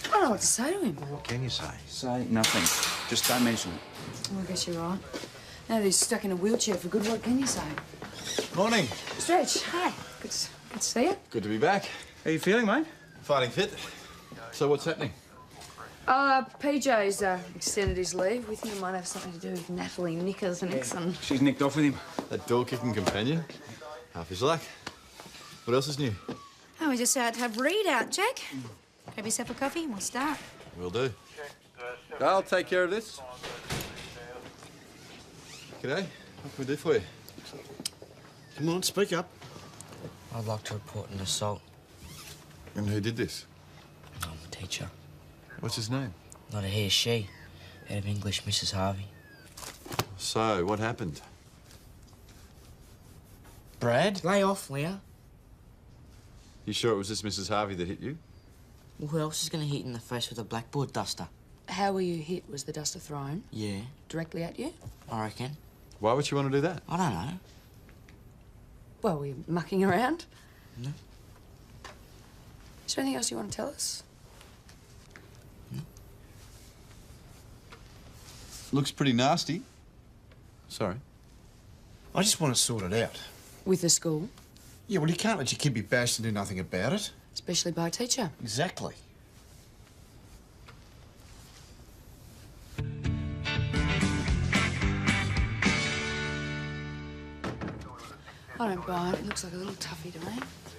I don't know what to say to him. What can you say? Say nothing. Just don't mention it. Well, I guess you're right. Now that he's stuck in a wheelchair for good, what can you say? Morning. Stretch, hi. Good to see you. Good to be back. How you feeling, mate? Fighting fit. So what's happening? PJ's extended his leave. We think it might have something to do with Natalie Nicholson. She's nicked off with him. That door-kicking companion. Half his luck. What else is new? Oh, we just had to have read out, Jack. Grab yourself a coffee and we'll start. Will do. I'll take care of this. G'day. What can we do for you? Come on, speak up. I'd like to report an assault. And who did this? I'm a teacher. What's his name? Not a he, she. Head of English, Mrs. Harvey. So, what happened? Brad? Lay off, Leah. You sure it was this Mrs. Harvey that hit you? Well, who else is going to hit you in the face with a blackboard duster? How were you hit? Was the duster thrown? Yeah, Directly at you? I reckon. Why would you want to do that? I don't know. Well, were you mucking around? No. Is there anything else you want to tell us? Looks pretty nasty. Sorry. I just want to sort it out. With the school? Yeah, well, you can't let your kid be bashed and do nothing about it. Especially by a teacher. Exactly. I don't buy it. It looks like a little toughie to me.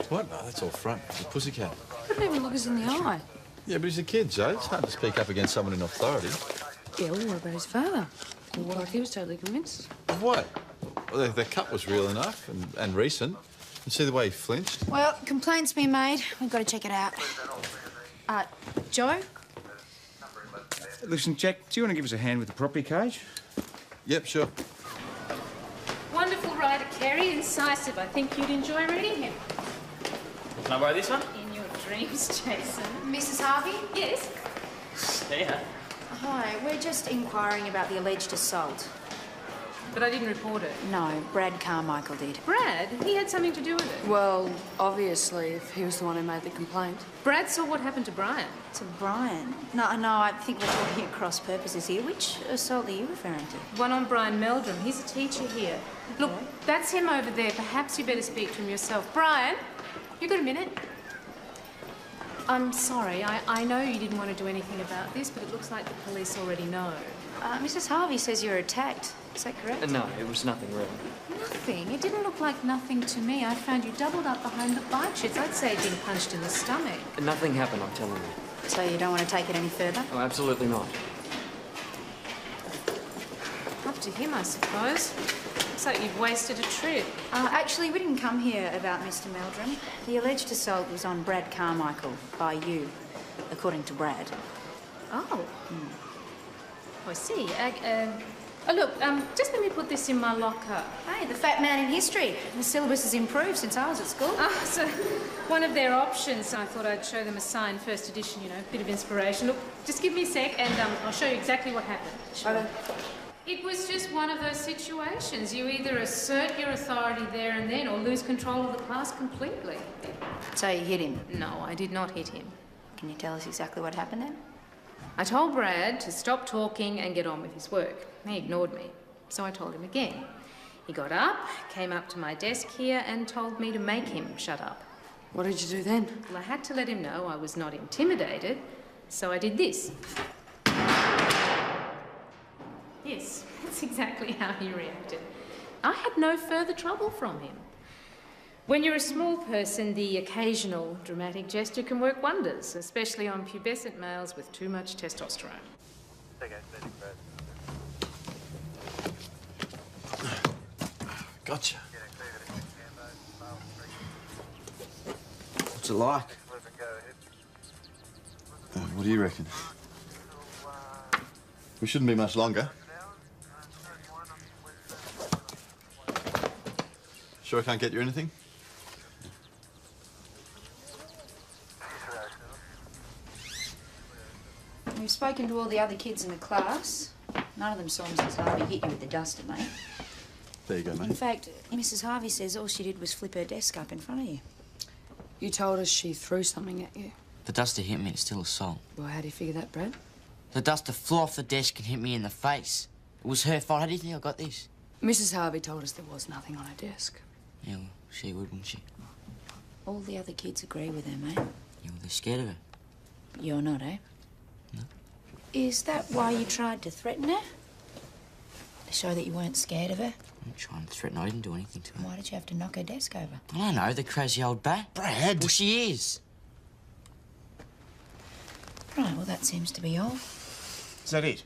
What? No, that's all front. He's a pussycat. Couldn't even look us in the eye. Yeah, but he's a kid, Joe. It's hard to speak up against someone in authority. Yeah, well, what about his father? He looked like he was totally convinced. Of what? Well, the cut was real enough and recent. You see the way he flinched? Well, complaint's been made. We've got to check it out. Joe? Listen, Jack, do you want to give us a hand with the property cage? Yep, sure. Wonderful writer, Kerry, incisive. I think you'd enjoy reading him. Can I borrow this one? In your dreams, Jason. Mrs. Harvey? Yes? Yeah. Hi, we're just inquiring about the alleged assault. But I didn't report it. No, Brad Carmichael did. Brad, he had something to do with it. Well, obviously, if he was the one who made the complaint. Brad saw what happened to Brian. To Brian? No, I think we're talking at cross purposes here. Which assault are you referring to? One on Brian Meldrum. He's a teacher here. Look, that's him over there. Perhaps you better speak to him yourself. Brian, you got a minute? I'm sorry. I know you didn't want to do anything about this, but it looks like the police already know. Mrs. Harvey says you're attacked. Is that correct? No, it was nothing real. Nothing? It didn't look like nothing to me. I found you doubled up behind the bike shits. I'd say you'd been punched in the stomach. Nothing happened, I'm telling you. So you don't want to take it any further? Oh, absolutely not. Up to him, I suppose. Looks like you've wasted a trip. Actually, we didn't come here about Mr. Meldrum. The alleged assault was on Brad Carmichael by you, according to Brad. Oh. I see. Oh, look, just let me put this in my locker. Hey, the fat man in history. The syllabus has improved since I was at school. Ah, so one of their options. I thought I'd show them a signed first edition, you know, bit of inspiration. Look, just give me a sec and I'll show you exactly what happened. Sure. It was just one of those situations. You either assert your authority there and then or lose control of the class completely. So you hit him? No, I did not hit him. Can you tell us exactly what happened then? I told Brad to stop talking and get on with his work. He ignored me, so I told him again. He got up, came up to my desk here and told me to make him shut up. What did you do then? Well, I had to let him know I was not intimidated, so I did this. Yes, that's exactly how he reacted. I had no further trouble from him. When you're a small person, the occasional dramatic gesture can work wonders, especially on pubescent males with too much testosterone. Gotcha. What's it like? What do you reckon? We shouldn't be much longer. Sure I can't get you anything? We've spoken to all the other kids in the class. None of them saw Mrs. Harvey hit you with the duster, mate. There you go, In mate. fact, Mrs. Harvey says all she did was flip her desk up in front of you. You told us she threw something at you. The duster hit me, it's still assault. Well, how do you figure that, Brad? The duster flew off the desk and hit me in the face. It was her fault. How do you think I got this? Mrs. Harvey told us there was nothing on her desk. Yeah, well, she would, wouldn't she? All the other kids agree with her, mate. Yeah, well, they're scared of her. But you're not, eh? No. Is that why you tried to threaten her? To show that you weren't scared of her? I'm not trying to threaten her. I didn't do anything to her. Why did you have to knock her desk over? I don't know, the crazy old bat. Brad! Well, she is. Right, well, that seems to be all. Is that it?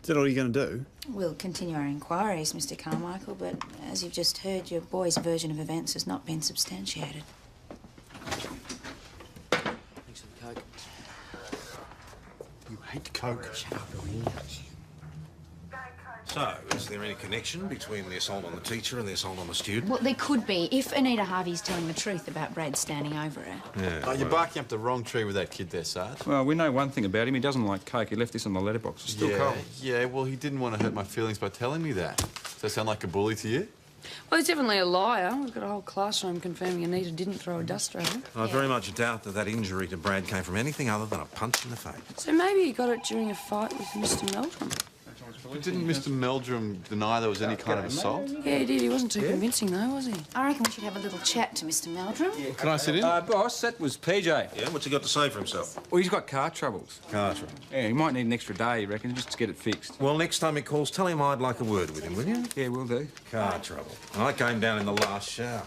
Is that all you're going to do? We'll continue our inquiries, Mr. Carmichael, but as you've just heard, your boy's version of events has not been substantiated. Thanks for the Coke. You hate Coke. Shut up, will you? So, is there any connection between the assault on the teacher and the assault on the student? Well, there could be, if Anita Harvey's telling the truth about Brad standing over her. Yeah. Oh, you're barking up the wrong tree with that kid there, Sarge. Well, we know one thing about him. He doesn't like Coke. He left this on the letterbox. It's still cold. Yeah, well, he didn't want to hurt my feelings by telling me that. Does that sound like a bully to you? Well, he's definitely a liar. We've got a whole classroom confirming Anita didn't throw a duster at him. I very much doubt that injury to Brad came from anything other than a punch in the face. So maybe he got it during a fight with Mr. Meldrum. Didn't Mr. Meldrum deny there was any kind of assault? Yeah, he did. He wasn't too convincing, though, was he? I reckon we should have a little chat to Mr. Meldrum. Can I sit in? Boss, that was PJ. Yeah, what's he got to say for himself? Well, he's got car troubles. Car trouble. Yeah, he might need an extra day, he reckons, just to get it fixed. Well, next time he calls, tell him I'd like a word with him, will you? Yeah, will do. Car trouble. I came down in the last shower.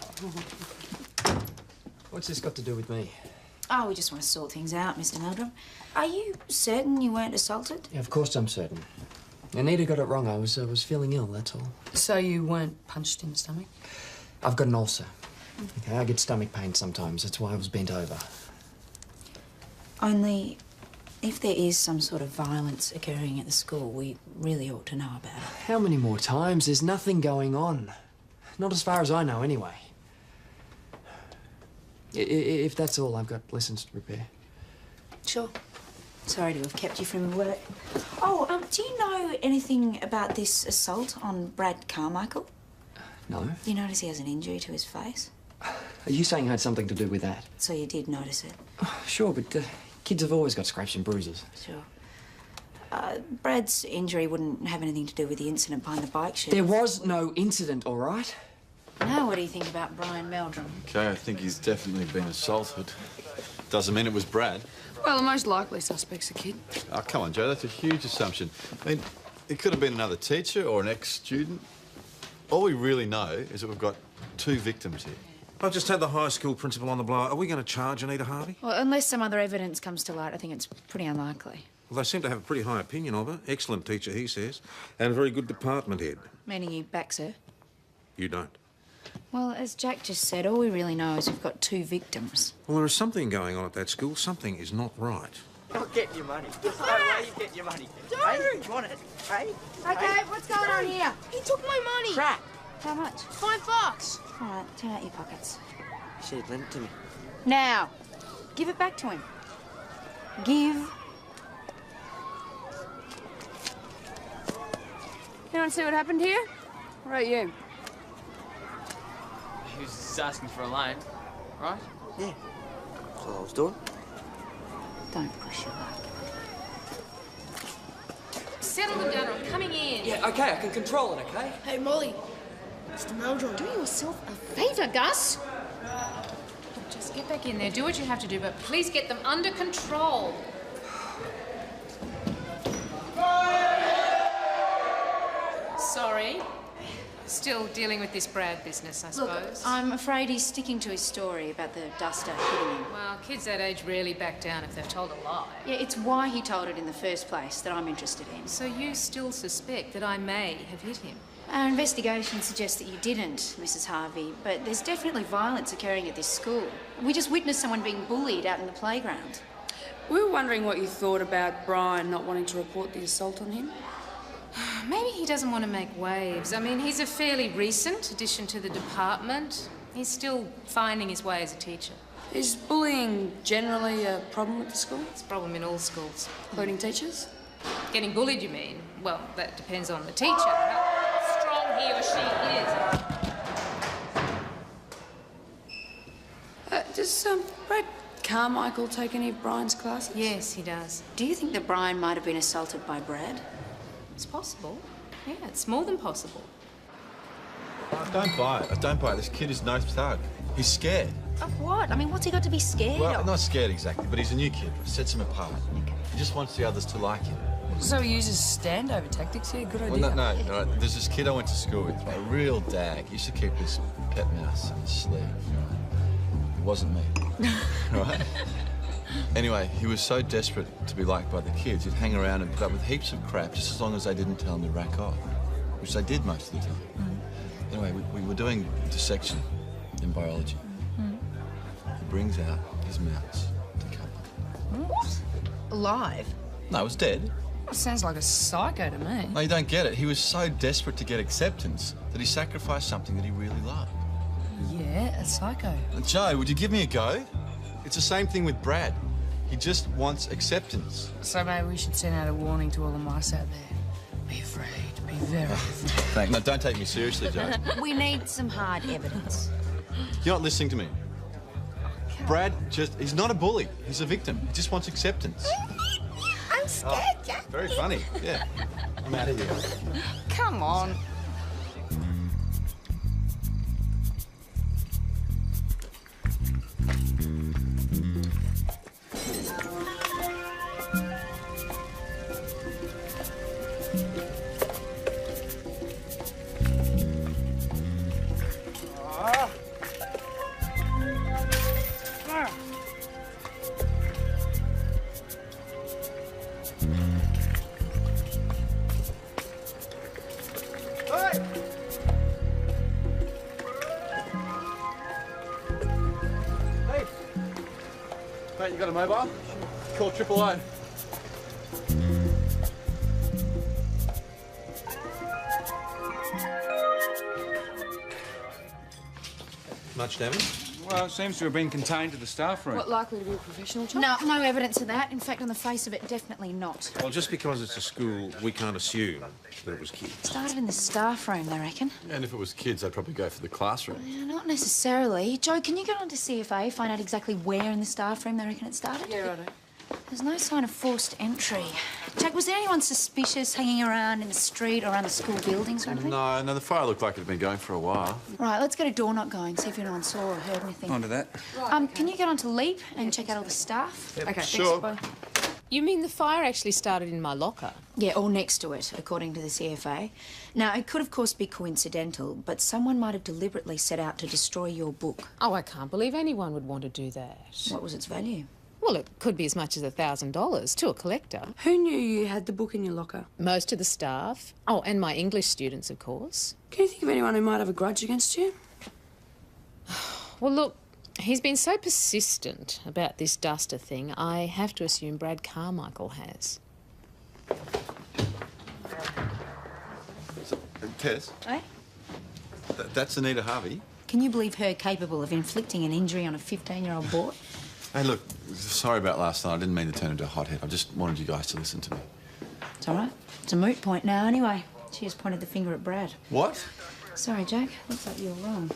What's this got to do with me? Oh, we just want to sort things out, Mr. Meldrum. Are you certain you weren't assaulted? Yeah, of course I'm certain. Anita got it wrong. I was feeling ill, that's all. So you weren't punched in the stomach? I've got an ulcer. Okay, I get stomach pain sometimes. That's why I was bent over. Only, if there is some sort of violence occurring at the school, we really ought to know about it. How many more times? There's nothing going on. Not as far as I know, anyway. If that's all, I've got lessons to prepare. Sure. Sorry to have kept you from work. Oh, do you know anything about this assault on Brad Carmichael? No? You notice he has an injury to his face? Are you saying it had something to do with that? So you did notice it? Sure, but kids have always got scrapes and bruises. Sure. Brad's injury wouldn't have anything to do with the incident behind the bike shed. There was no incident, all right? Now, what do you think about Brian Meldrum? Okay, I think he's definitely been assaulted. Doesn't mean it was Brad. Well, the most likely suspect's a kid. Oh, come on, Joe, that's a huge assumption. I mean, it could have been another teacher or an ex-student. All we really know is that we've got two victims here. I just had the high school principal on the blower. Are we going to charge Anita Harvey? Well, unless some other evidence comes to light, I think it's pretty unlikely. Well, they seem to have a pretty high opinion of her. Excellent teacher, he says. And a very good department head. Meaning you back, sir? You don't. Well, as Jack just said, all we really know is we've got two victims. Well, there is something going on at that school. Something is not right. You're getting your money. Where are you getting your money? Hey, you want it? Hey? Okay, what's going on here? He took my money. Crap. How much? $5. All right, turn out your pockets. You should have lent it to me. Now, give it back to him. Give. Anyone see what happened here? What about you? He was just asking for a loan, right? Yeah. That's all I was doing. Don't push your luck. Settle them down, I'm coming in. Yeah, okay, I can control it, okay? Hey, Molly. Mr. Meldrum. Do yourself a favour, Gus. Look, just get back in there, do what you have to do, but please get them under control. Sorry. Still dealing with this Brad business, I Look, suppose. I'm afraid he's sticking to his story about the duster hitting him. Well, kids that age rarely back down if they've told a lie. Yeah, it's why he told it in the first place that I'm interested in. So you still suspect that I may have hit him? Our investigation suggests that you didn't, Mrs. Harvey, but there's definitely violence occurring at this school. We just witnessed someone being bullied out in the playground. We were wondering what you thought about Brian not wanting to report the assault on him. Maybe he doesn't want to make waves. I mean, he's a fairly recent addition to the department. He's still finding his way as a teacher. Is bullying generally a problem with the school, It's a problem in all schools. including teachers? Getting bullied, you mean? Well, that depends on the teacher, how strong he or she is. Does Brad Carmichael take any of Brian's classes? Yes, he does. Do you think that Brian might have been assaulted by Brad? It's possible. Yeah, it's more than possible. I don't buy it. I don't buy it. This kid is no thug. He's scared. Of what? I mean, what's he got to be scared Well, of? not scared exactly, but he's a new kid. It sets him apart. Okay. He just wants the others to like him. So he uses standover tactics here? Good Well, idea. no. There's this kid I went to school with, a real dag. He used to keep his pet mouse in his sleeve. Right? It wasn't me. Right? Anyway, he was so desperate to be liked by the kids, he'd hang around and put up with heaps of crap just as long as they didn't tell him to rack off, which they did most of the time. Anyway, we were doing dissection in biology. He brings out his mouse to cut. What? Alive? No, it was dead. Sounds like a psycho to me. No, you don't get it. He was so desperate to get acceptance that he sacrificed something that he really loved. Yeah, a psycho. Joe, would you give me a go? It's the same thing with Brad. He just wants acceptance. So maybe we should send out a warning to all the mice out there. Be afraid. Be very afraid. Thanks. No, don't take me seriously, Joe. We need some hard evidence. You're not listening to me. Brad he's not a bully. He's a victim. He just wants acceptance. I'm scared, Jack. Very funny, yeah. I'm out of here. Come on. Mate, you got a mobile? Call AAA. Much damage? Well, it seems to have been contained to the staff room. What, likely to be a professional job? No evidence of that. In fact, on the face of it, definitely not. Well, just because it's a school, we can't assume that it was kids. Started in the staff room, they reckon. And if it was kids, they'd probably go for the classroom. Yeah, not necessarily. Joe, can you get on to CFA, find out exactly where in the staff room they reckon it started? Yeah, righto. There's no sign of forced entry. Jack, was there anyone suspicious hanging around in the street or around the school buildings or anything? No, the fire looked like it had been going for a while. Right, let's get a door knock going, see if anyone saw or heard anything. Onto that. Can you get onto Leap and check out all the staff? Okay, Sure. thanks, bye. You mean the fire actually started in my locker? Yeah, or next to it, according to the CFA. Now, it could, of course, be coincidental, but someone might have deliberately set out to destroy your book. Oh, I can't believe anyone would want to do that. What was its value? Well, it could be as much as $1,000 to a collector. Who knew you had the book in your locker? Most of the staff. Oh, and my English students, of course. Can you think of anyone who might have a grudge against you? Well, look, he's been so persistent about this duster thing, I have to assume Brad Carmichael has. Tess, Eh? that's Anita Harvey. Can you believe her capable of inflicting an injury on a 15-year-old boy? Hey, look, sorry about last night. I didn't mean to turn into a hothead. I just wanted you guys to listen to me. It's all right. It's a moot point now, anyway. She just pointed the finger at Brad. What? Sorry, Jack. Looks like you're wrong.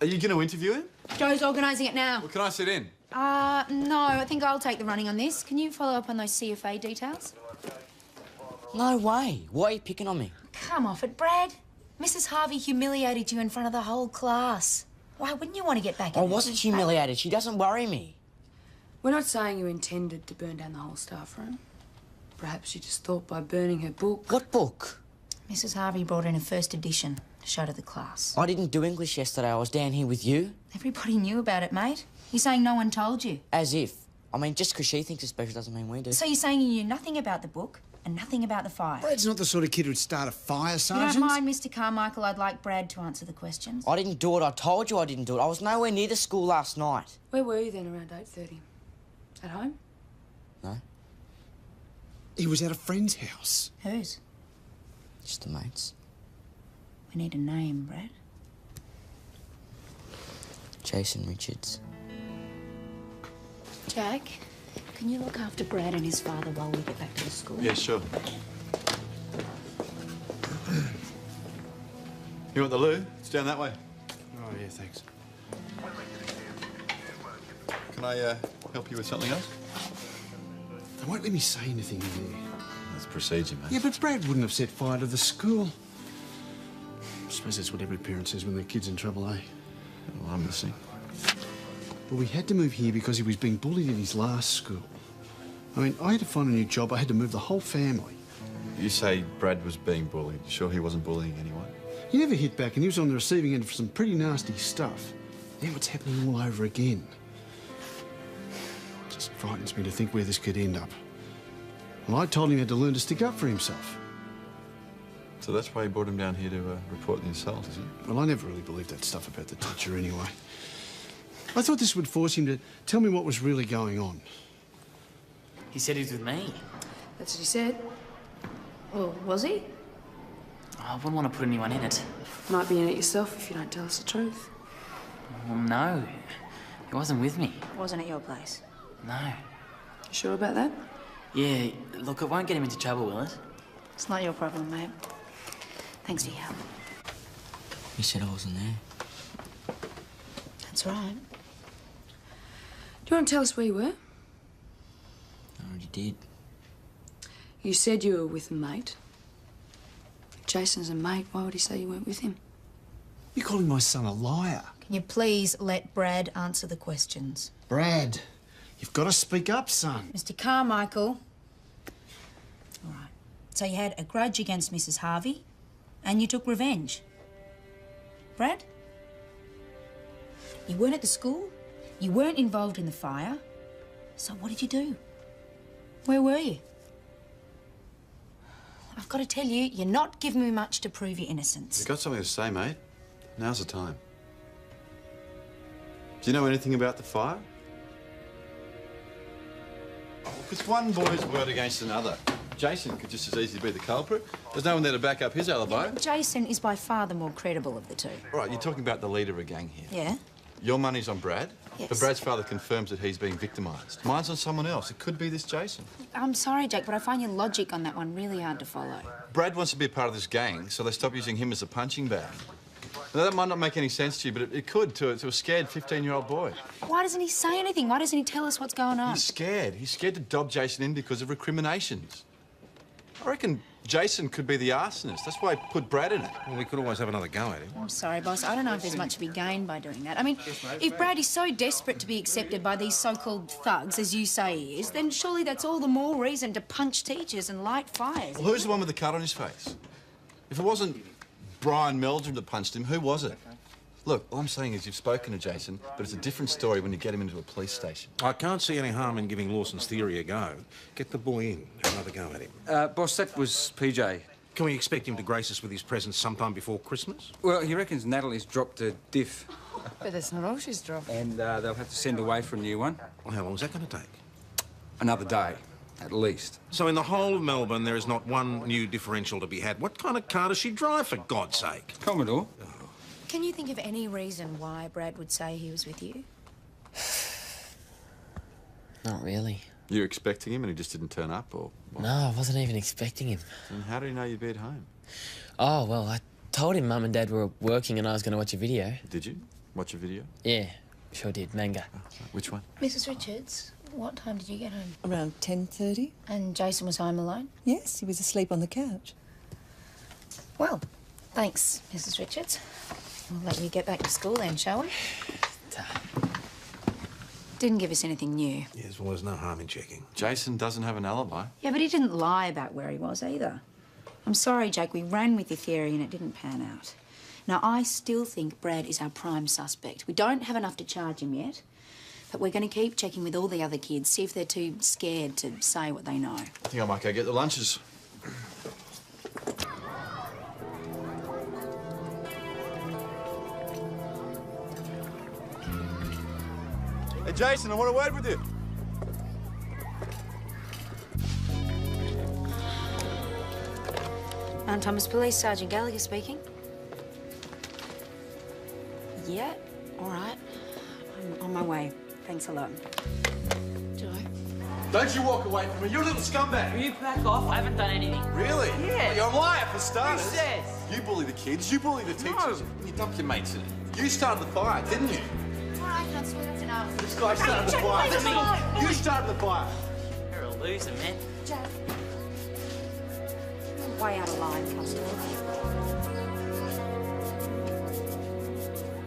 Are you going to interview him? Joe's organising it now. Well, can I sit in? No, I think I'll take the running on this. Can you follow up on those CFA details? No way. Why are you picking on me? Come off it, Brad. Mrs. Harvey humiliated you in front of the whole class. Why wouldn't you want to get back I at her? wasn't humiliated. She doesn't worry me. We're not saying you intended to burn down the whole staff room. Perhaps you just thought by burning her book. What book? Mrs. Harvey brought in a first edition to show to the class. I didn't do English yesterday. I was down here with you. Everybody knew about it, mate. You're saying no one told you? As if. I mean, just because she thinks it's special doesn't mean we do. So you're saying you knew nothing about the book and nothing about the fire? Brad's not the sort of kid who'd start a fire, You Sergeant. don't mind, Mr. Carmichael? I'd like Brad to answer the questions. I didn't do it. I told you I didn't do it. I was nowhere near the school last night. Where were you then around 8:30? At home? No? He was at a friend's house. Whose? Just the mates. We need a name, Brad. Jason Richards. Jack, can you look after Brad and his father while we get back to the school? Yeah, sure. You want the loo? It's down that way. Oh, yeah, thanks. Can I help you with something else? They won't let me say anything in there. That's procedure, mate. Yeah, but Brad wouldn't have set fire to the school. I suppose that's what every parent says when their kid's in trouble, eh? Well, I'm listening. But we had to move here because he was being bullied at his last school. I mean, I had to find a new job. I had to move the whole family. You say Brad was being bullied. You sure he wasn't bullying anyone? He never hit back, and he was on the receiving end of some pretty nasty stuff. Now it's happening all over again. It just frightens me to think where this could end up. Well, I told him he had to learn to stick up for himself. So that's why you brought him down here to report the insult, is it? Well, I never really believed that stuff about the teacher anyway. I thought this would force him to tell me what was really going on. He said he was with me. That's what he said. Well, was he? I wouldn't want to put anyone in it. Might be in it yourself if you don't tell us the truth. Well, no. He wasn't with me. Wasn't at your place. No. You sure about that? Yeah, look, it won't get him into trouble, will it? It's not your problem, mate. Thanks for your help. You said I wasn't there. That's right. Do you want to tell us where you were? I already did. You said you were with a mate. If Jason's a mate, why would he say you weren't with him? You're calling my son a liar. Can you please let Brad answer the questions? Brad, you've got to speak up, son. Mr. Carmichael. All right. So you had a grudge against Mrs. Harvey, and you took revenge. Brad? You weren't at the school. You weren't involved in the fire. So what did you do? Where were you? I've got to tell you, you're not giving me much to prove your innocence. You've got something to say, mate. Now's the time. Do you know anything about the fire? It's one boy's word against another. Jason could just as easily be the culprit. There's no one there to back up his alibi. Yeah, Jason is by far the more credible of the two. All right, you're talking about the leader of a gang here. Yeah? Your money's on Brad, Yes. but Brad's father confirms that he's being victimised. Mine's on someone else. It could be this Jason. I'm sorry, Jake, but I find your logic on that one really hard to follow. Brad wants to be a part of this gang, so they stop using him as a punching bag. Now, that might not make any sense to you, but it could to a scared 15-year-old boy. Why doesn't he say anything? Why doesn't he tell us what's going on? He's scared. He's scared to dob Jason in because of recriminations. I reckon Jason could be the arsonist. That's why I put Brad in it. Well, we could always have another go at him. I'm sorry, boss. I don't know if there's much to be gained by doing that. I mean, if Brad is so desperate to be accepted by these so-called thugs, as you say he is, then surely that's all the more reason to punch teachers and light fires. Well, who's the one with the cut on his face? If it wasn't Brian Meldrum that punched him, who was it? Look, all I'm saying is you've spoken to Jason, but it's a different story when you get him into a police station. I can't see any harm in giving Lawson's theory a go. Get the boy in. Have another go at him. Boss, that was PJ. Can we expect him to grace us with his presence sometime before Christmas? Well, he reckons Natalie's dropped a diff. But that's not all she's dropped. And they'll have to send away for a new one. Well, how long is that going to take? Another day, at least. So in the whole of Melbourne, there is not one new differential to be had. What kind of car does she drive, for God's sake? Commodore. Can you think of any reason why Brad would say he was with you? Not really. You were expecting him and he just didn't turn up, or what? No, I wasn't even expecting him. And how did he know you'd be at home? Oh, well, I told him Mum and Dad were working and I was going to watch a video. Did you? Watch a video? Yeah, sure did. Manga. Which one? Mrs. Richards, what time did you get home? Around 10:30? And Jason was home alone? Yes, he was asleep on the couch. Well, thanks, Mrs. Richards. We'll let you get back to school then, shall we? Didn't give us anything new. Yes, well, there's no harm in checking. Jason doesn't have an alibi. Yeah, but he didn't lie about where he was either. I'm sorry, Jake, we ran with your theory and it didn't pan out. Now, I still think Brad is our prime suspect. We don't have enough to charge him yet, but we're going to keep checking with all the other kids, see if they're too scared to say what they know. I think I might go get the lunches. Hey, Jason, I want to word with you. Mount Thomas Police, Sergeant Gallagher speaking. Yeah, all right. I'm on my way. Thanks a lot. Joy? Don't you walk away from me. You're a little scumbag. Will you back off? I haven't done anything. Really? Yeah. You're a liar for starters. Who says? You bully the kids, you bully the teachers, and you dump your mates in it. You started the fire, didn't you? What I can't swim, that's enough. This guy started the fire. You started the fire. You're a loser, man. Jack. You're way out of line, Constable.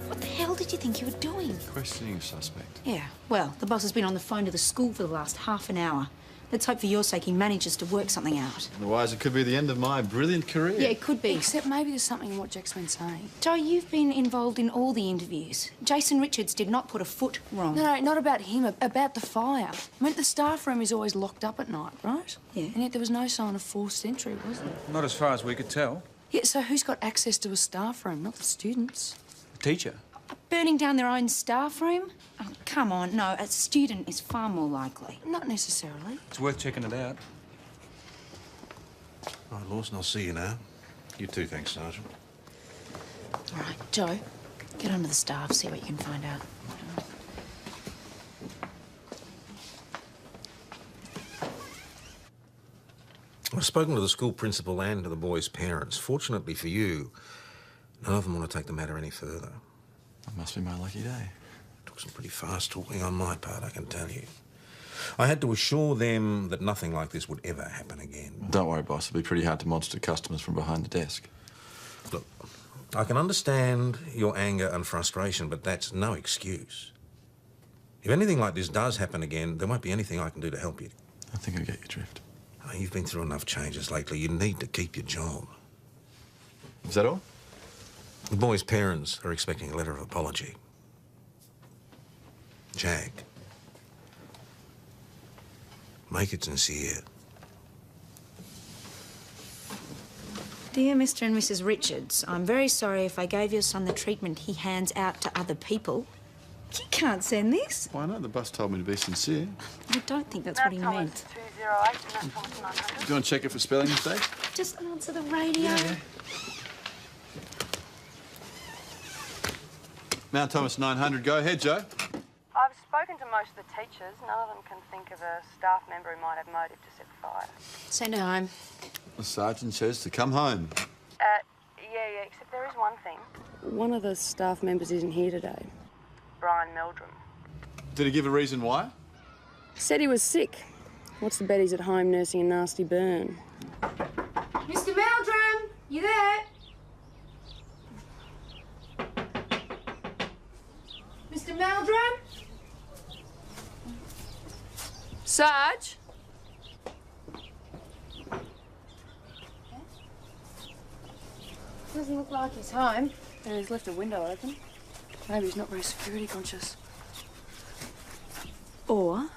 What the hell did you think you were doing? Questioning a suspect. Yeah, well, the boss has been on the phone to the school for the last half an hour. Let's hope for your sake he manages to work something out. Otherwise, it could be the end of my brilliant career. Yeah, it could be. Except maybe there's something in what Jack's been saying. Joe, you've been involved in all the interviews. Jason Richards did not put a foot wrong. No, not about him, about the fire. I mean, the staff room is always locked up at night, right? Yeah. And yet there was no sign of forced entry, was there? Not as far as we could tell. Yeah, so who's got access to a staff room? Not the students. The teacher. Burning down their own staff room? Oh, come on, no, a student is far more likely. Not necessarily. It's worth checking it out. Right, Lawson, I'll see you now. You too, thanks, Sergeant. All right, Joe, get onto the staff, see what you can find out. I've spoken to the school principal and to the boys' parents. Fortunately for you, none of them want to take the matter any further. That must be my lucky day. Took some pretty fast talking on my part, I can tell you. I had to assure them that nothing like this would ever happen again. Don't worry, boss. It'll be pretty hard to monster customers from behind the desk. Look, I can understand your anger and frustration, but that's no excuse. If anything like this does happen again, there won't be anything I can do to help you. I think I get your drift. Oh, you've been through enough changes lately. You need to keep your job. Is that all? The boys' parents are expecting a letter of apology. Jack, make it sincere. Dear Mr. and Mrs. Richards, I'm very sorry if I gave your son the treatment he hands out to other people. You can't send this. Why not? The boss told me to be sincere. I don't think that's what he meant. 208 and that's Thomas 900. Do you want to check it for spelling mistakes? Just answer the radio. Yeah. Mount Thomas 900. Go ahead, Joe. I've spoken to most of the teachers. None of them can think of a staff member who might have motive to set the fire. Send her home. The sergeant says to come home. Yeah, except there is one thing. One of the staff members isn't here today. Brian Meldrum. Did he give a reason why? Said he was sick. What's the bet he's at home nursing a nasty burn? Mr. Meldrum, you there? Mr. Meldrum? Sarge? Doesn't look like he's home. And he's left a window open. Maybe he's not very security conscious. Or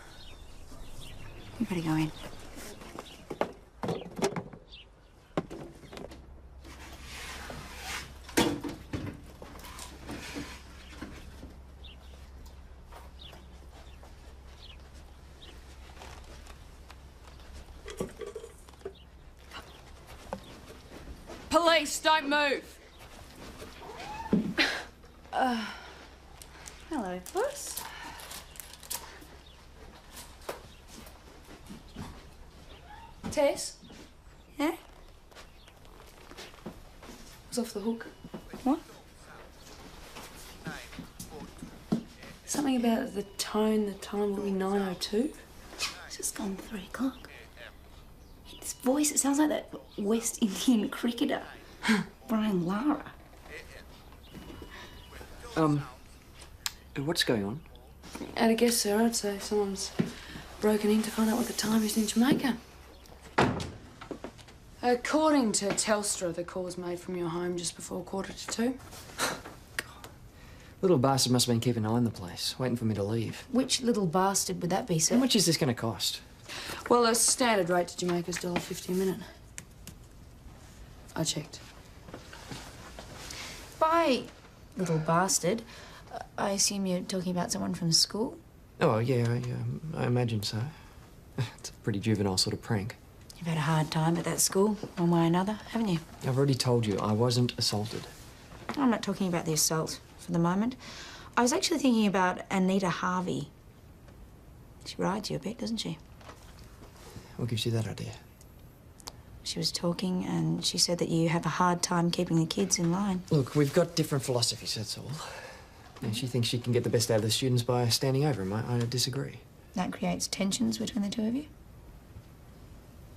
you better go in. Police, don't move. Hello, boss. Tess? Yeah? Was off the hook. What? Something about the tone, the time will be 9:02. It's just gone 3 o'clock. His voice, it sounds like that West Indian cricketer, Brian Lara. What's going on? At a guess, sir, I'd say someone's broken in to find out what the time is in Jamaica. According to Telstra, the call was made from your home just before 1:45. Little bastard must have been keeping an eye on the place, waiting for me to leave. Which little bastard would that be, sir? How much is this going to cost? Well, a standard rate to Jamaica's $1.50 a minute. I checked. By little bastard, I assume you're talking about someone from school? Oh, yeah, I imagine so. It's a pretty juvenile sort of prank. You've had a hard time at that school, one way or another, haven't you? I've already told you, I wasn't assaulted. I'm not talking about the assault for the moment. I was actually thinking about Anita Harvey. She rides you a bit, doesn't she? What gives you that idea? She was talking and she said that you have a hard time keeping the kids in line. Look, we've got different philosophies, that's all. And she thinks she can get the best out of the students by standing over him. I disagree. That creates tensions between the two of you?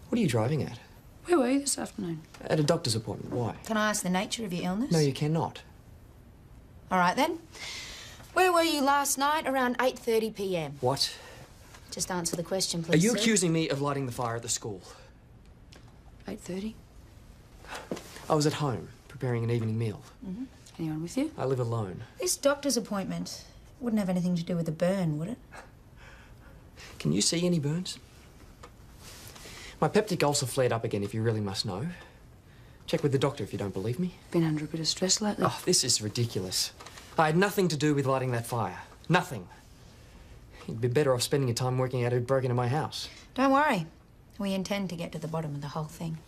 What are you driving at? Where were you this afternoon? At a doctor's appointment. Why? Can I ask the nature of your illness? No, you cannot. All right, then. Where were you last night around 8:30 p.m.? What? Just answer the question, please, Are you sir. accusing me of lighting the fire at the school? 8:30? I was at home, preparing an evening meal. Mm-hmm. Anyone with you? I live alone. This doctor's appointment wouldn't have anything to do with the burn, would it? Can you see any burns? My peptic ulcer flared up again, if you really must know. Check with the doctor if you don't believe me. Been under a bit of stress lately? Oh, this is ridiculous. I had nothing to do with lighting that fire. Nothing. You'd be better off spending your time working out who'd broken into my house. Don't worry. We intend to get to the bottom of the whole thing.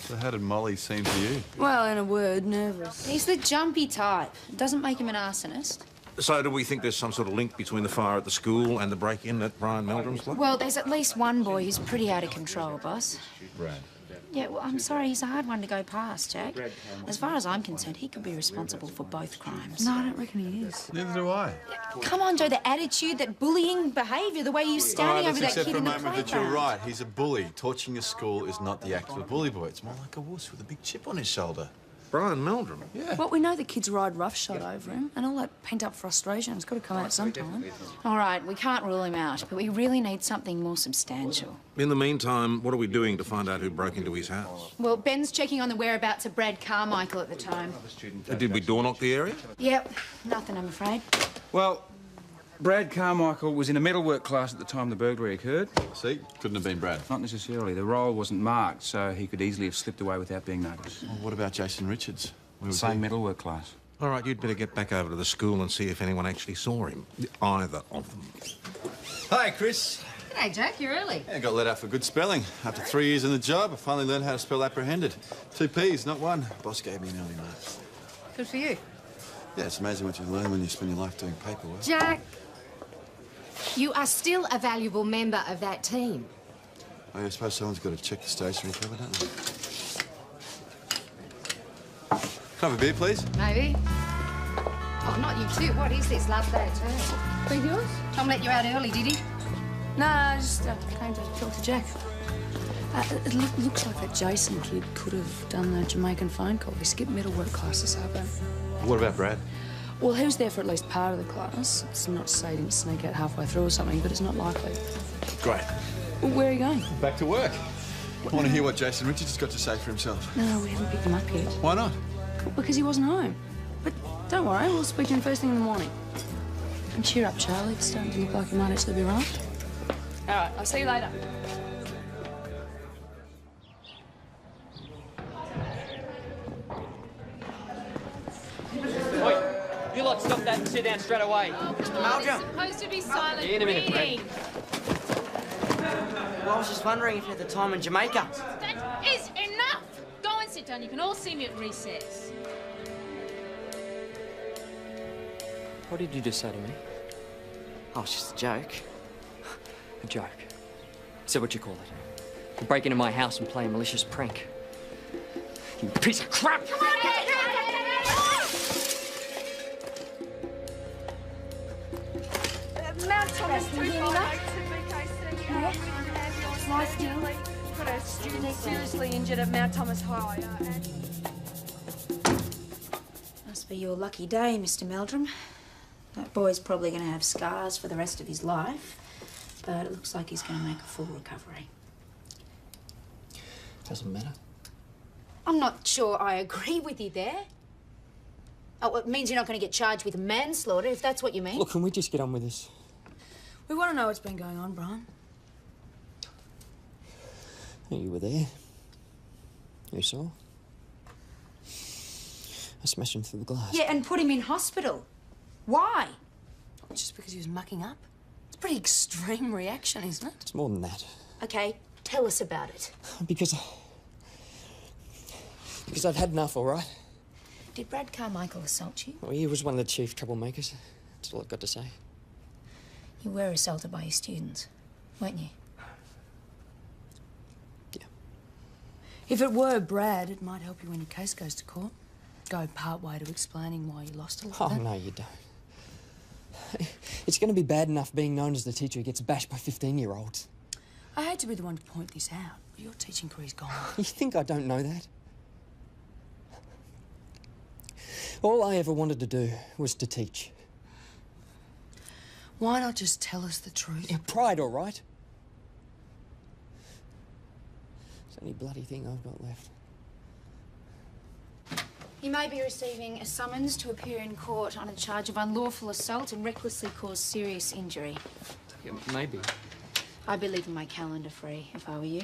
So how did Molly seem to you? Well, in a word, nervous. He's the jumpy type. It doesn't make him an arsonist. So do we think there's some sort of link between the fire at the school and the break-in at Brian Meldrum's club? Well, there's at least one boy who's pretty out of control, boss. Brad. Yeah, well, I'm sorry, he's a hard one to go past, Jack. As far as I'm concerned, he could be responsible for both crimes. No, I don't reckon he is. Neither do I. Come on, Joe, the attitude, that bullying behaviour, the way you standing over that Except kid for a in the moment that playground. you're right. He's a bully. Torching a school is not the act of a bully boy. It's more like a wuss with a big chip on his shoulder. Brian Meldrum? Yeah. Well, we know the kids ride roughshod over him, and all that pent-up frustration has got to come out sometime. All right, we can't rule him out, but we really need something more substantial. In the meantime, what are we doing to find out who broke into his house? Well, Ben's checking on the whereabouts of Brad Carmichael at the time. Did we door knock the area? Yep, nothing, I'm afraid. Well, Brad Carmichael was in a metalwork class at the time the burglary occurred. See? Couldn't have been Brad. Not necessarily. The roll wasn't marked, so he could easily have slipped away without being noticed. Well, what about Jason Richards? Where was Same he? metalwork class. All right, you'd better get back over to the school and see if anyone actually saw him. Either of them. Hi, Chris. G'day, Jack. You're early. Yeah, got let out for good spelling. After 3 years in the job, I finally learned how to spell apprehended. 2 P's, not 1. Boss gave me an early mark. Good for you. Yeah, it's amazing what you learn when you spend your life doing paperwork. Jack, you are still a valuable member of that team. I suppose someone's got to check the stationery cover, don't they? Can I have a beer, please? Maybe. Oh, not you too. What is this? Last day of term. Big yours? Tom let you out early, did he? No, I just came to talk to Jack. It looks like that Jason kid could have done the Jamaican phone call. He skipped metalwork class this afternoon. What about Brad? Well, he was there for at least part of the class. It's not to say he didn't sneak out halfway through or something, but it's not likely. Great. Well, where are you going? Back to work. I want to hear what Jason Richards has got to say for himself. No, we haven't picked him up yet. Why not? Because he wasn't home. But don't worry, we'll speak to him first thing in the morning. And cheer up, Charlie. It's starting to look like he might actually be right. All right, I'll see you later. You lot stop that and sit down straight away. Mr. Meldrum. It's supposed to be silent In a minute, reading. Well, I was just wondering if you had the time in Jamaica. That is enough. Go and sit down. You can all see me at recess. What did you just say to me? Oh, it's just a joke. A joke. Is that what you call it? You break into my house and play a malicious prank. You piece of crap! Come on, Mount Thomas 258 Lie still. Got a student seriously injured at Mount Thomas High. Must be your lucky day, Mr. Meldrum. That boy's probably going to have scars for the rest of his life, but it looks like he's going to make a full recovery. Doesn't matter. I'm not sure I agree with you there. Oh, it means you're not going to get charged with manslaughter, if that's what you mean. Look, can we just get on with this? We want to know what's been going on, Brian. You were there. You saw. I smashed him through the glass. Yeah, and put him in hospital. Why? Just because he was mucking up? It's a pretty extreme reaction, isn't it? It's more than that. Okay, tell us about it. Because I've had enough, all right? Did Brad Carmichael assault you? Well, he was one of the chief troublemakers. That's all I've got to say. You were assaulted by your students, weren't you? If it were Brad, it might help you when your case goes to court. Go part way to explaining why you lost a lot. Oh, no, you don't. It's going to be bad enough being known as the teacher who gets bashed by 15-year-olds. I hate to be the one to point this out, but your teaching career's gone. You think I don't know that? All I ever wanted to do was to teach. Why not just tell us the truth? Yeah, pride, all right? It's the only bloody thing I've got left. You may be receiving a summons to appear in court on a charge of unlawful assault and recklessly caused serious injury. Yeah, maybe. I'd be leaving my calendar free if I were you.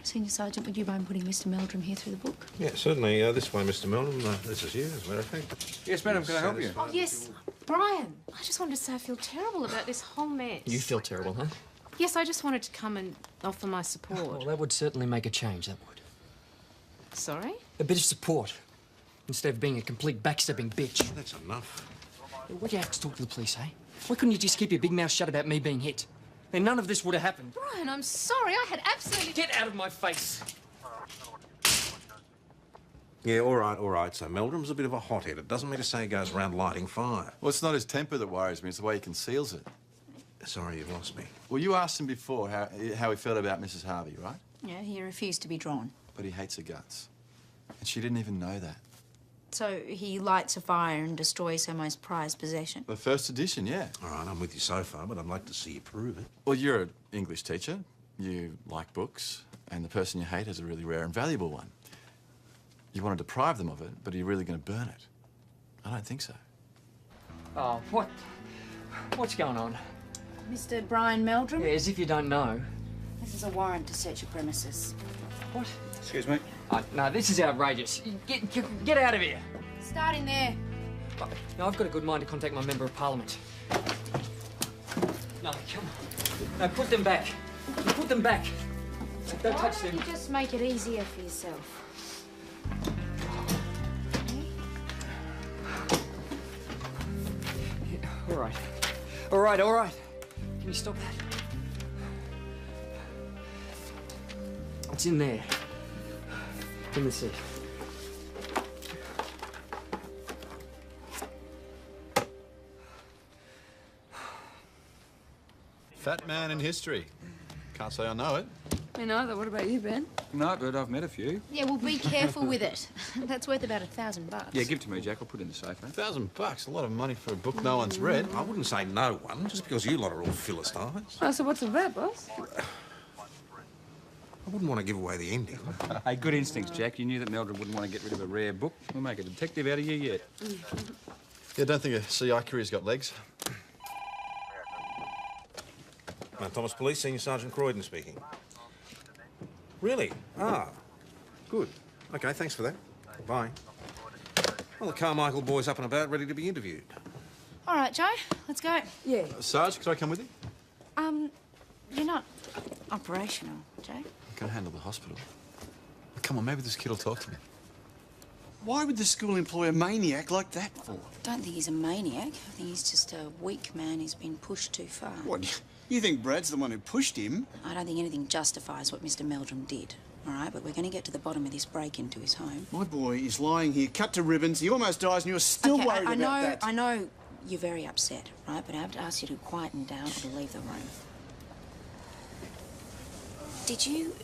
Senior Sergeant, would you mind putting Mr. Meldrum here through the book? Yeah, certainly. This way, Mr. Meldrum. This is you, as a matter of fact. Yes, madam, can I help you? Oh, yes. Brian, I just wanted to say I feel terrible about this whole mess. You feel terrible, huh? Yes, I just wanted to come and offer my support. Well, that would certainly make a change, that would. Sorry? A bit of support, instead of being a complete backstepping bitch. That's enough. Why'd you have to talk to the police, eh? Why couldn't you just keep your big mouth shut about me being hit? Then none of this would have happened. Brian, I'm sorry. I had absolutely... Get out of my face! Yeah, all right. So Meldrum's a bit of a hothead. It doesn't mean to say he goes around lighting fire. Well, it's not his temper that worries me, it's the way he conceals it. Sorry, you've lost me. Well, you asked him before how he felt about Mrs. Harvey, right? Yeah, he refused to be drawn. But he hates her guts. And she didn't even know that. So he lights a fire and destroys her most prized possession. The first edition, yeah. All right, I'm with you so far, but I'd like to see you prove it. Well, you're an English teacher. You like books. And the person you hate is a really rare and valuable one. You want to deprive them of it, but are you really going to burn it? I don't think so. Oh, what's going on? Mr. Brian Meldrum? Yeah, as if you don't know. This is a warrant to search your premises. What? Excuse me? No, this is outrageous. Get out of here. Start in there. No, I've got a good mind to contact my Member of Parliament. No, come on. No, put them back. Put them back. Don't touch them. You just make it easier for yourself. All right. All right, all right. Can you stop that? It's in there. In the seat. Fat man in history. Can't say I know it. Me neither. What about you, Ben? No, but I've met a few. Yeah, well, be careful with it. That's worth about $1,000. Yeah, give it to me, Jack. I'll put it in the safe, eh? $1,000, a lot of money for a book no one's read. I wouldn't say no one, just because you lot are all Philistines. Oh, so what's the bet, boss? I wouldn't want to give away the ending. Hey, good instincts, Jack. You knew that Meldrum wouldn't want to get rid of a rare book. We'll make a detective out of you yet. Yeah, I don't think a CI career's got legs. Mount Thomas Police, Senior Sergeant Croydon speaking. Really? Ah, good. Okay, thanks for that. Bye. Well, the Carmichael boy's up and about, ready to be interviewed. All right, Joe, let's go. Yeah. Sarge, could I come with you? You're not operational, Joe. I can handle the hospital. Come on, maybe this kid will talk to me. Why would the school employ a maniac like that for? I don't think he's a maniac. I think he's just a weak man who's been pushed too far. What? You think Brad's the one who pushed him? I don't think anything justifies what Mr. Meldrum did. All right, but we're going to get to the bottom of this break into his home. My boy is lying here, cut to ribbons. He almost dies, and you're still worried about that. I know you're very upset, right? But I have to ask you to quieten down or to leave the room. Did you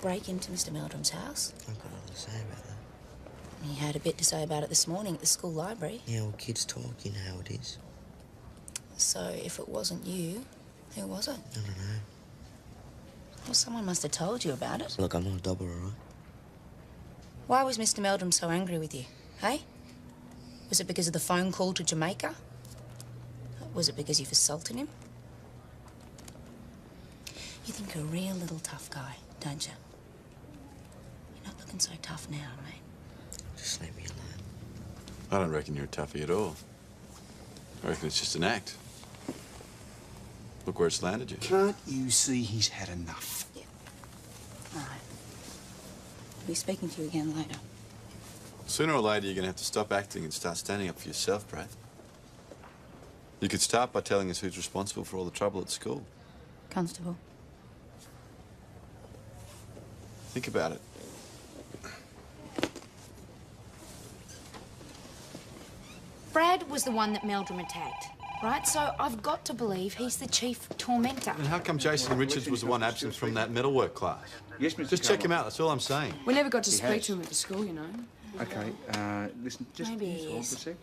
break into Mr. Meldrum's house? I've got nothing to say about that. You had a bit to say about it this morning at the school library. Yeah, well, kids talk, you know how it is. So if it wasn't you, who was it? I don't know. Well, someone must have told you about it. Look, I'm not a dobber, all right? Why was Mr. Meldrum so angry with you, hey? Was it because of the phone call to Jamaica? Was it because you've assaulted him? You think you're a real little tough guy, don't you? You're not looking so tough now, mate. Just leave me alone. I don't reckon you're a toughie at all. I reckon it's just an act. Look where it's landed you. Can't you see he's had enough? Yeah. All right. I'll be speaking to you again later. Sooner or later, you're going to have to stop acting and start standing up for yourself, Brad. You could start by telling us who's responsible for all the trouble at school. Constable. Think about it. was the one that Meldrum attacked, right? So I've got to believe he's the chief tormentor. And how come Jason Richards was the one absent from that metalwork class? Yes, Mr. Just check him out, that's all I'm saying. We never got to He speak has. to him at the school, you know. Okay, listen, just Maybe he hold is. for a sec.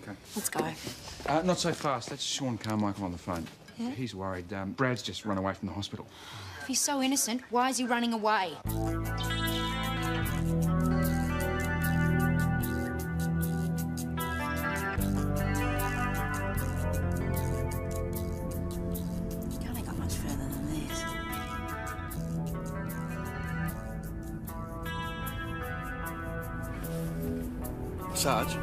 Okay. Let's go. Not so fast. That's Sean Carmichael on the phone. Yeah? He's worried. Brad's just run away from the hospital. If he's so innocent, why is he running away? Can't have got much further than this. Sarge?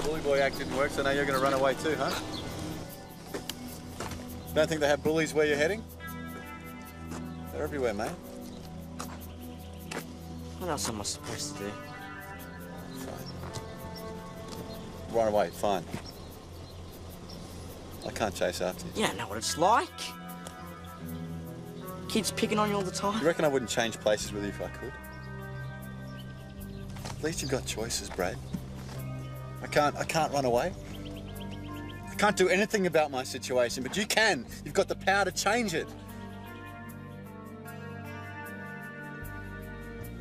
Bully boy act didn't work, so now you're going to run away too, huh? Don't think they have bullies where you're heading? They're everywhere, mate. What else am I supposed to do? Run away, fine. I can't chase after you. You don't know what it's like. Kids picking on you all the time. You reckon I wouldn't change places with you if I could? At least you've got choices, Brad. I can't run away. I can't do anything about my situation, but you can. You've got the power to change it.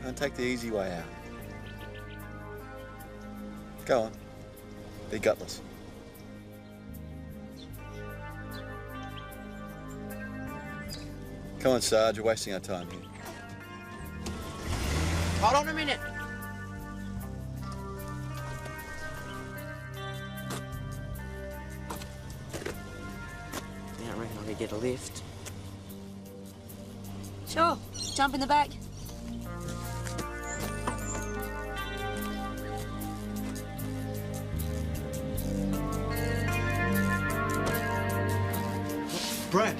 Don't take the easy way out. Go on. Be gutless. Come on, Sarge, you're wasting our time here. Hold on a minute. You don't reckon I could get a lift? Sure. Jump in the back. Brad,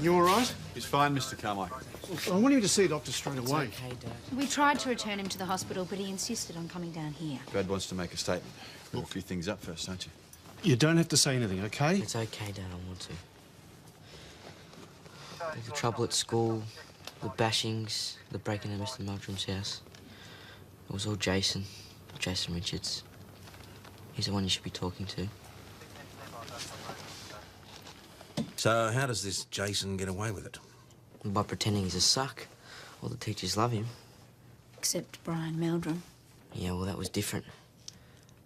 you all right? He's fine, Mr. Carmichael. I want you to see a doctor straight away. It's okay, Dad. We tried to return him to the hospital, but he insisted on coming down here. Brad wants to make a statement. Clear a few things up first, don't you? You don't have to say anything, okay? It's okay, Dad, I want to. All the trouble at school, the bashings, the breaking into Mr. Meldrum's house. It was all Jason Richards. He's the one you should be talking to. So how does this Jason get away with it? By pretending he's a suck. All the teachers love him. Except Brian Meldrum. Yeah, well, that was different.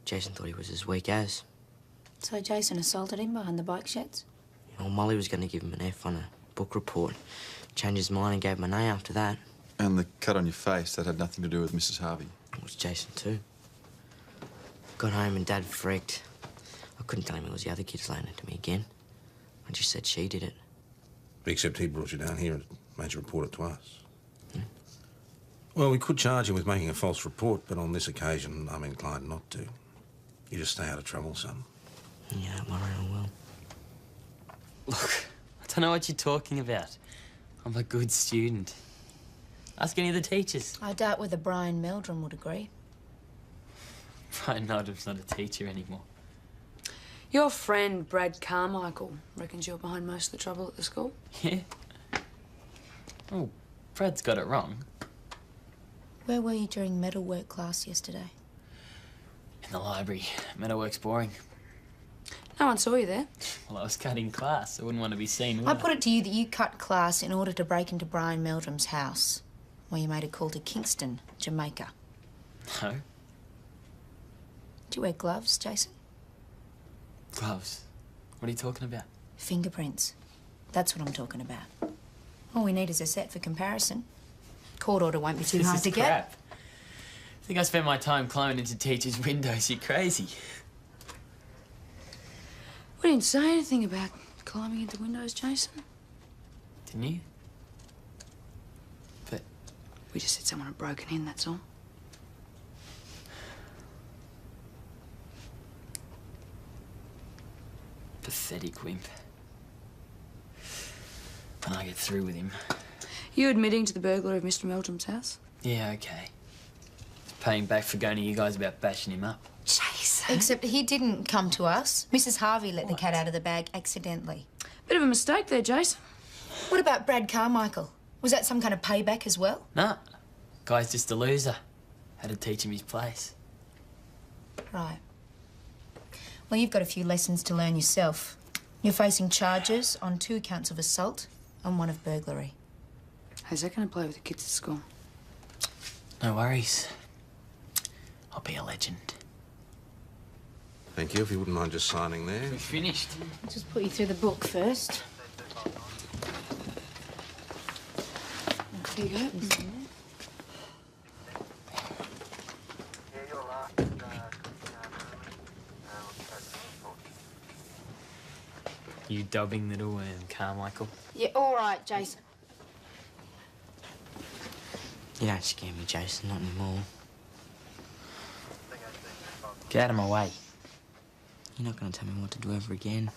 Jason thought he was as weak as. So Jason assaulted him behind the bike sheds? Well, Molly was going to give him an F on a book report. Changed his mind and gave him an A after that. And the cut on your face, that had nothing to do with Mrs. Harvey. It was Jason, too. Got home and Dad freaked. I couldn't tell him it was the other kids laying into me again. I just said she did it. Except he brought you down here and made you report it to us. Well, we could charge you with making a false report, but on this occasion, I'm inclined not to. You just stay out of trouble, son. Yeah, don't worry, I will. Look, I don't know what you're talking about. I'm a good student. Ask any of the teachers. I doubt whether Brian Meldrum would agree. Brian Meldrum's not a teacher anymore. Your friend, Brad Carmichael, reckons you're behind most of the trouble at the school? Yeah. Oh, Brad's got it wrong. Where were you during metalwork class yesterday? In the library. Metalwork's boring. No one saw you there. Well, I was cutting class. I wouldn't want to be seen, would I put it to you that you cut class in order to break into Brian Meldrum's house, where you made a call to Kingston, Jamaica. No. Do you wear gloves, Jason? Gloves? What are you talking about? Fingerprints. That's what I'm talking about. All we need is a set for comparison. Court order won't be too hard to get. Crap. I think I spent my time climbing into teachers' windows. You're crazy. We didn't say anything about climbing into windows, Jason. Didn't you? But we just said someone had broken in, that's all. Pathetic wimp. When I get through with him. You admitting to the burglary of Mr. Meldrum's house? Yeah, okay. Paying back for going to you guys about bashing him up. Jason. Except he didn't come to us. Mrs. Harvey let the cat out of the bag accidentally. Bit of a mistake there, Jason. What about Brad Carmichael? Was that some kind of payback as well? Nah. Guy's just a loser. Had to teach him his place. Right. Well, you've got a few lessons to learn yourself. You're facing charges on 2 counts of assault and 1 of burglary. How's that going to play with the kids at school? No worries. I'll be a legend. Thank you, if you wouldn't mind just signing there. We finished. I'll just put you through the book first. Here you go. You dobbing little worm, Carmichael. Yeah, all right, Jason. You don't scare me, Jason, not anymore. Get out of my way. You're not going to tell me what to do ever again.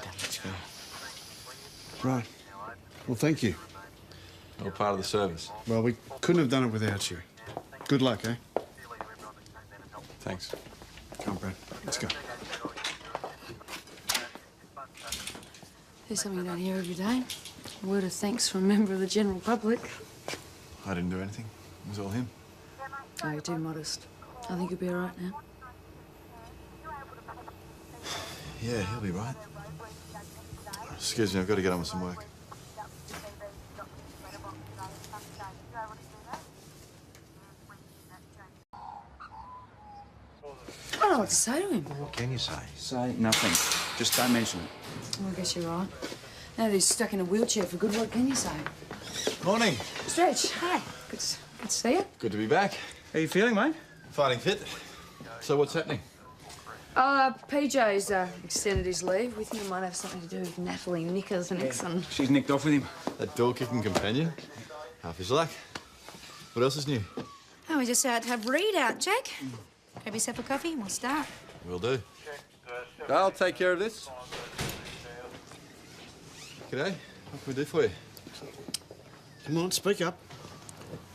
Let's go. Right. Well, thank you. You're part of the service. Well, we couldn't have done it without you. Good luck, eh? Thanks. Come on, Brad. Let's go. Here's something you don't hear every day. A word of thanks from a member of the general public. I didn't do anything. It was all him. Oh, you're too modest. I think you'll be all right now. Yeah, he'll be right. Excuse me, I've got to get on with some work. I don't know what to say to him. What can you say? Say nothing. Just don't mention it. Well, I guess you're right. Now that he's stuck in a wheelchair for good, what can you say? Morning. Stretch, hi. Good to see you. Good to be back. How you feeling, mate? Fighting fit. So what's happening? PJ's extended his leave. We think it might have something to do with Natalie Nicholson. She's nicked off with him. That door-kicking companion? Half his luck. What else is new? Oh, we just had to have read out, Jack. Grab yourself a coffee and we'll start. Will do. I'll take care of this. G'day. What can we do for you? Come on, speak up.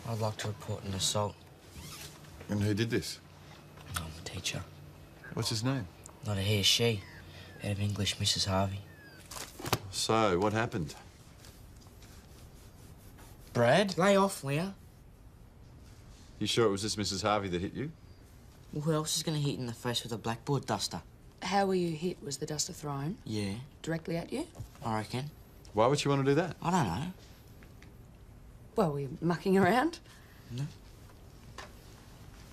I'd like to report an assault. And who did this? I'm the teacher. What's his name? Not a he, she. Head of English, Mrs. Harvey. So, what happened? Brad? Lay off, Leah. You sure it was this Mrs. Harvey that hit you? Well, who else is going to hit you in the face with a blackboard duster? How were you hit? Was the duster thrown? Yeah, Directly at you? I reckon. Why would you want to do that? I don't know. Well, were you mucking around? No.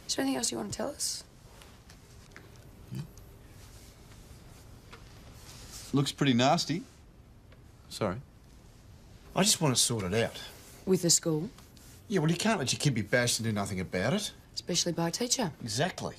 Is there anything else you want to tell us? Looks pretty nasty. Sorry. I just want it sorted out. With the school? Yeah, well, you can't let your kid be bashed and do nothing about it. Especially by a teacher. Exactly.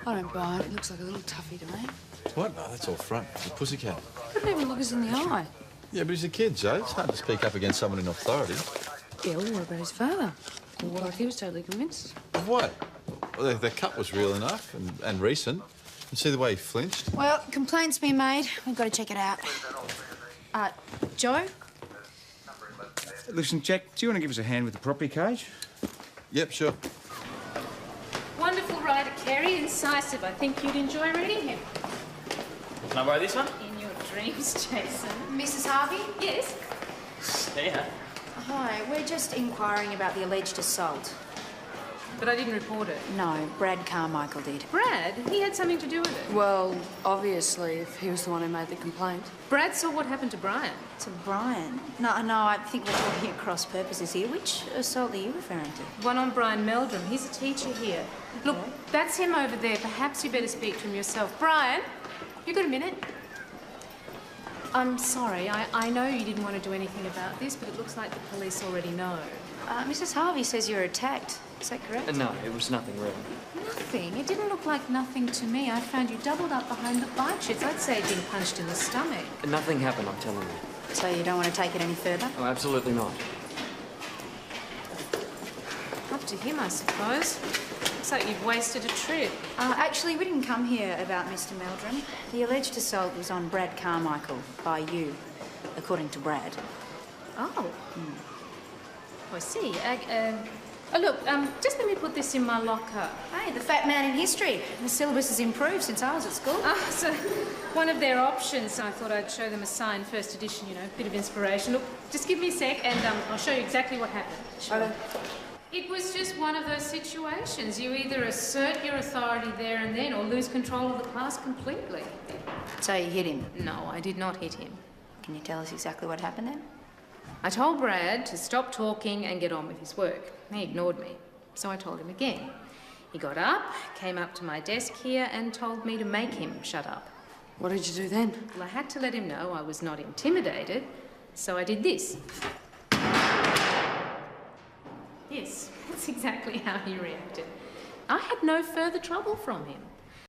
I don't buy it. It looks like a little toughie to me. What? No, that's all front. The pussycat. Couldn't even look us in the eye. Yeah, but he's a kid, Joe. It's hard to speak up against someone in authority. Yeah, well, what about his father? Well, like he was totally convinced. Of what? Well, the cut was real enough and recent. You see the way he flinched? Well, complaint's been made. We've got to check it out. Joe? Listen, Jack, do you want to give us a hand with the property cage? Yep, sure. Wonderful writer, Kerry, incisive. I think you'd enjoy reading him. Can I borrow this one? In your dreams, Jason. Mrs. Harvey? Yes? Yeah. Hi, we're just inquiring about the alleged assault. But I didn't report it. No, Brad Carmichael did. Brad? He had something to do with it. Well, obviously, if he was the one who made the complaint. Brad saw what happened to Brian. To Brian? No, I think we're talking at cross purposes here. Which assault are you referring to? One on Brian Meldrum. He's a teacher here. Look, that's him over there. Perhaps you better speak to him yourself. Brian, you got a minute? I'm sorry. I know you didn't want to do anything about this, but it looks like the police already know. Mrs. Harvey says you were attacked. Is that correct? No, it was nothing real. Nothing? It didn't look like nothing to me. I found you doubled up behind the bike shits. I'd say you'd been punched in the stomach. Nothing happened, I'm telling you. So you don't want to take it any further? Oh, absolutely not. to him, I suppose. Looks like you've wasted a trip. Actually, we didn't come here about Mr. Meldrum. The alleged assault was on Brad Carmichael by you, according to Brad. Oh. I see. Oh, look, just let me put this in my locker. Hey, the fat man in history. The syllabus has improved since I was at school. Ah, so one of their options. I thought I'd show them a signed first edition, you know, bit of inspiration. Look, just give me a sec and I'll show you exactly what happened. Sure. It was just one of those situations. You either assert your authority there and then or lose control of the class completely. So you hit him? No, I did not hit him. Can you tell us exactly what happened then? I told Brad to stop talking and get on with his work. He ignored me, so I told him again. He got up, came up to my desk here and told me to make him shut up. What did you do then? Well, I had to let him know I was not intimidated, so I did this. Yes, that's exactly how he reacted. I had no further trouble from him.